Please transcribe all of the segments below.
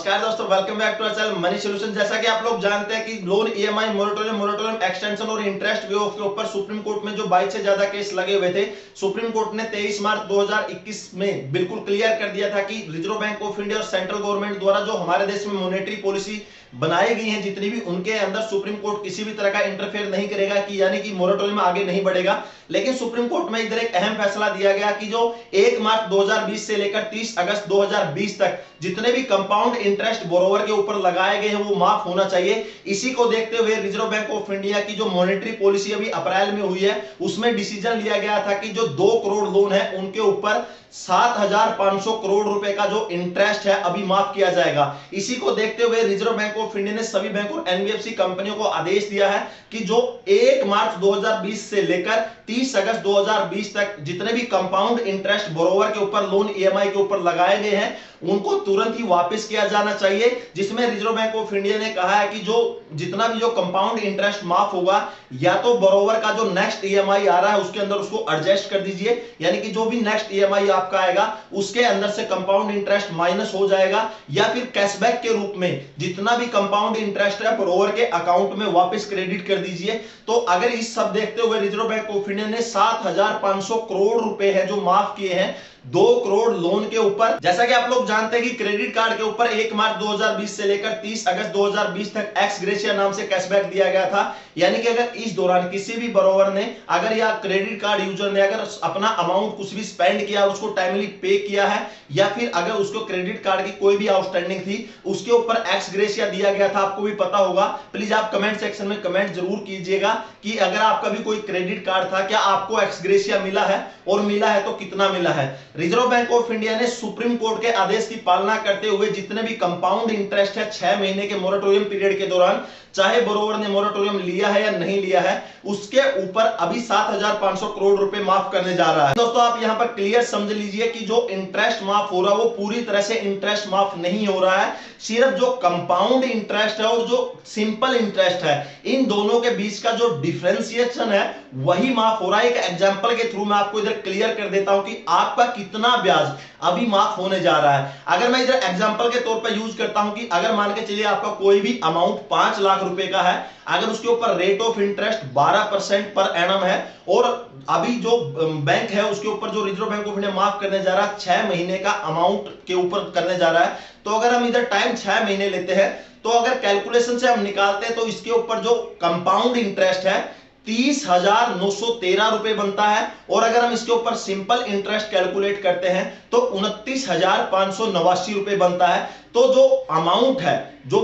नमस्कार दोस्तों, welcome back to our channel money solution. जैसा कि आप लोग जानते हैं कि लोन ईएमआई मोरेटोरियम एक्सटेंशन और इंटरेस्ट वे ऑफ के ऊपर सुप्रीम कोर्ट में जो 22 से ज्यादा केस लगे हुए थे, सुप्रीम कोर्ट ने 23 मार्च 2021 में बिल्कुल क्लियर कर दिया था कि रिजर्व बैंक ऑफ इंडिया और सेंट्रल गवर्नमेंट द्वारा जो हमारे देश में मॉनेटरी पॉलिसी बनाई गई है, जितनी भी, उनके अंदर सुप्रीम कोर्ट किसी भी तरह का इंटरफेयर नहीं करेगा कि यानी कि मोरेटोरियम आगे नहीं बढ़ेगा। लेकिन सुप्रीम कोर्ट में इधर एक अहम फैसला दिया गया कि जो 1 मार्च 2020 से लेकर 30 अगस्त 2020 तक जितने भी कंपाउंड इंटरेस्ट बोरोवर के ऊपर लगाए गए हैं वो माफ होना चाहिए। इसी को देखते हुए रिजर्व बैंक ऑफ इंडिया की जो मॉनेटरी पॉलिसी अभी अप्रैल में हुई है, उसमें डिसीजन लिया गया था कि जो 2 करोड़ लोन है उनके ऊपर 7,500 करोड़ रुपए का जो इंटरेस्ट है अभी माफ किया जाएगा। इसी को देखते हुए रिजर्व बैंक ऑफ इंडिया ने सभी बैंक और एनबीएफसी कंपनियों को आदेश दिया है कि जो 1 मार्च 2020 से लेकर 30 अगस्त 2020 तक जितने भी कंपाउंड इंटरेस्ट बोरोवर के ऊपर लोन ईएमआई के ऊपर लगाए गए हैं उनको तुरंत ही वापस किया जाना चाहिए। जिसमें रिजर्व बैंक ऑफ इंडिया ने कहा है कि जो जितना भी जो कंपाउंड इंटरेस्ट माफ होगा, या तो बोरोवर का जो नेक्स्ट ईएमआई आ रहा है उसके अंदर उसको एडजस्ट कर दीजिए, यानी कि जो भी नेक्स्ट ईएमआई आपका आएगा उसके अंदर से कंपाउंड इंटरेस्ट माइनस हो जाएगा, या फिर कैशबैक के रूप में जितना भी कंपाउंड इंटरेस्ट है बोरोवर के अकाउंट में वापस क्रेडिट कर दीजिए। तो अगर इस सब देखते हुए रिजर्व बैंक ऑफ इंडिया ने 7,500 करोड़ रुपए है जो माफ किए हैं 2 करोड़ लोन के ऊपर। जैसा कि आप लोग जानते हैं कि क्रेडिट कार्ड के ऊपर 1 मार्च 2020 से लेकर 30 अगस्त 2020 तक एक्स ग्रेशिया नाम से कैशबैक दिया गया था, यानी कि अगर इस दौरान किसी भी बोरोवर ने अगर या क्रेडिट कार्ड यूजर ने अगर अपना अमाउंट कुछ भी स्पेंड किया, उसको टाइमली पे किया है, या फिर अगर उसको क्रेडिट कार्ड की कोई भी आउटस्टैंडिंग थी उसके ऊपर एक्स ग्रेशिया दिया गया था, आपको भी पता होगा। प्लीज आप कमेंट सेक्शन में कमेंट जरूर कीजिएगा कि अगर आपका भी कोई क्रेडिट कार्ड था, क्या आपको एक्स ग्रेशिया मिला है, और मिला है तो कितना मिला है। रिजर्व बैंक ऑफ इंडिया ने सुप्रीम कोर्ट के आदेश की पालना करते हुए जितने भी कंपाउंड इंटरेस्ट है 6 महीने के मोरेटोरियम पीरियड के दौरान, चाहे बोरोवर ने मोरेटोरियम लिया है या नहीं लिया है, उसके ऊपर अभी 7,500 करोड़ रुपए माफ करने जा रहा है। दोस्तों आप यहां पर क्लियर समझ लीजिए कि जो इंटरेस्ट माफ हो रहा है वो पूरी तरह से इंटरेस्ट माफ नहीं हो रहा है। सिर्फ जो कंपाउंड इंटरेस्ट है और जो सिंपल इंटरेस्ट है, इन दोनों के बीच का जो डिफरेंशिएशन है वही माफ हो रहा है। एक एग्जांपल के थ्रू मैं आपको इधर क्लियर कर देता हूं कि आपका कितना ब्याज अभी माफ होने जा रहा है। अगर मैं इधर एग्जांपल के तौर पर यूज करता हूं कि अगर मान के चलिए आपका कोई भी अमाउंट 5 लाख रुपए का है, अगर उसके ऊपर rate of interest 12% per annum है, और अभी जो बैंक है उसके ऊपर जो रिजर्व बैंक ऑफ इंडिया माफ करने जा रहा है 6 महीने का अमाउंट के ऊपर करने जा रहा है, तो अगर हम इधर टाइम 6 महीने लेते हैं तो अगर कैलकुलेशन से हम निकालते हैं तो इसके ऊपर जो कंपाउंड इंटरेस्ट है 30,913 रुपए बनता है, और अगर हम इसके ऊपर सिंपल इंटरेस्ट कैलकुलेट करते हैं तो 29,589 रुपए बनता है। तो जो अमाउंट है जो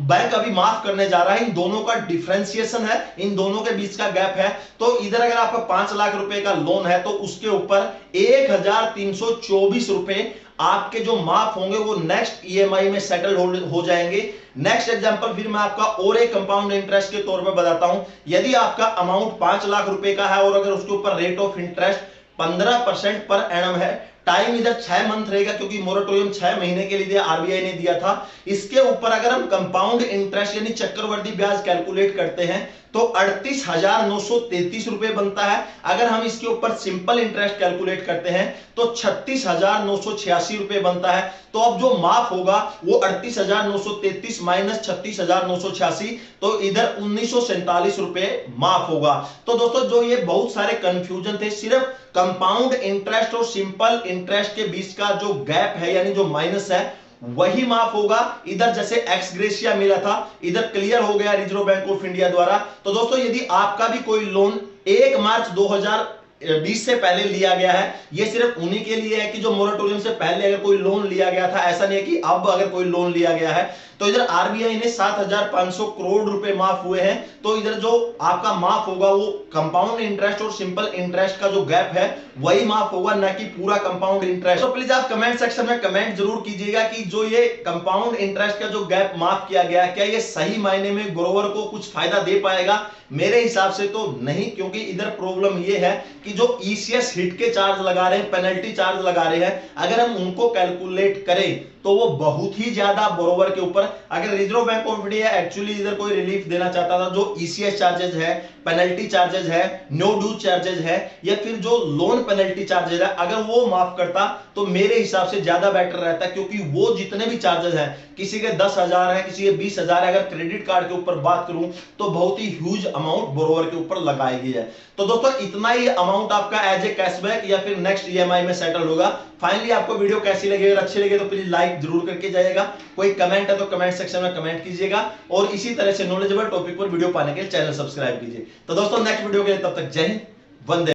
बैंक अभी माफ करने जा रहा है, इन दोनों का डिफरेंशिएशन है, इन दोनों के बीच का गैप है। तो इधर अगर आपका 5 लाख रुपए का लोन है तो उसके ऊपर 1,324 रुपए आपके जो माफ होंगे वो नेक्स्ट ईएमआई में सेटल हो जाएंगे। नेक्स्ट एग्जांपल फिर मैं आपका और एक कंपाउंड इंटरेस्ट के तौर पर बताता हूं। यदि आपका अमाउंट 5 लाख रुपए का है और अगर उसके ऊपर rate of interest 15% per annum है, टाइम इधर 6 मंथ रहेगा क्योंकि मोरेटोरियम 6 महीने के लिए आरबीआई ने दिया था। इसके ऊपर अगर हम कंपाउंड इंटरेस्ट यानी चक्रवर्ती ब्याज कैलकुलेट करते हैं तो 38,933 रुपए बनता है। अगर हम इसके ऊपर सिंपल इंटरेस्ट कैलकुलेट करते हैं तो 36,986 रुपए बनता है। तो अब जो माफ होगा वो 38,933 माइनस 36,986, तो इधर 1,947 रुपए माफ होगा। तो दोस्तों जो ये बहुत सारे कंफ्यूजन थे, सिर्फ कंपाउंड इंटरेस्ट और सिंपल इंटरेस्ट के बीच का जो गैप है यानी जो माइनस है वही माफ होगा। इधर जैसे एक्स ग्रेशिया मिला था, इधर क्लियर हो गया रिजर्व बैंक ऑफ इंडिया द्वारा। तो दोस्तों यदि आपका भी कोई लोन 1 मार्च 2020 से पहले लिया गया है, ये सिर्फ उन्हीं के लिए है कि जो मोरेटोरियम से पहले अगर कोई लोन लिया गया था, ऐसा नहीं है कि अब अगर कोई लोन लिया गया है। तो इधर आरबीआई ने 7,500 करोड़ रुपए माफ हुए हैं, तो इधर जो आपका माफ होगा वो कंपाउंड इंटरेस्ट और सिंपल इंटरेस्ट का जो गैप है वही माफ होगा, ना कि पूरा कंपाउंड इंटरेस्ट। तो प्लीज आप कमेंट सेक्शन में कमेंट जरूर कीजिएगा कि जो ये कंपाउंड इंटरेस्ट का जो गैप माफ किया गया, क्या ये सही मायने में ग्रोवर को कुछ फायदा दे पाएगा? मेरे हिसाब से तो नहीं, क्योंकि इधर प्रॉब्लम ये है कि जो ईसीएस हिट के चार्ज लगा रहे हैं, पेनल्टी चार्ज लगा रहे हैं, अगर हम उनको कैलकुलेट करें तो वो बहुत ही ज्यादा बोरोवर के ऊपर। अगर reserve bank of India actually इधर कोई रिलीफ देना चाहता था, जो ईसीएस चार्जेस है पेनल्टी चार्जेस है, नो ड्यू चार्जेस है, या फिर जो लोन पेनल्टी चार्जेस है, अगर वो माफ करता तो मेरे हिसाब से ज्यादा बेटर रहता, क्योंकि वो जितने भी चार्जेस हैं, किसी के 10,000 है, किसी के 20,000 है, अगर क्रेडिट कार्ड के ऊपर बात करूं तो बहुत ही ह्यूज अमाउंट बोरोवर के ऊपर लगाई गई है। तो दोस्तों इतना ही अमाउंट आपका एज ए कैशबैक या फिर नेक्स्ट ईएमआई में सेटल होगा। फाइनली आपको वीडियो कैसी लगी, अगर अच्छी लगे तो प्लीज लाइक जरूर करके जाइएगा, कोई कमेंट है तो कमेंट सेक्शन में कमेंट कीजिएगा, और इसी तरह से नॉलेजेबल टॉपिक पर वीडियो पाने के लिए चैनल सब्सक्राइब कीजिए। तो दोस्तों नेक्स्ट वीडियो के लिए तब तक जय हिंद, वंदे।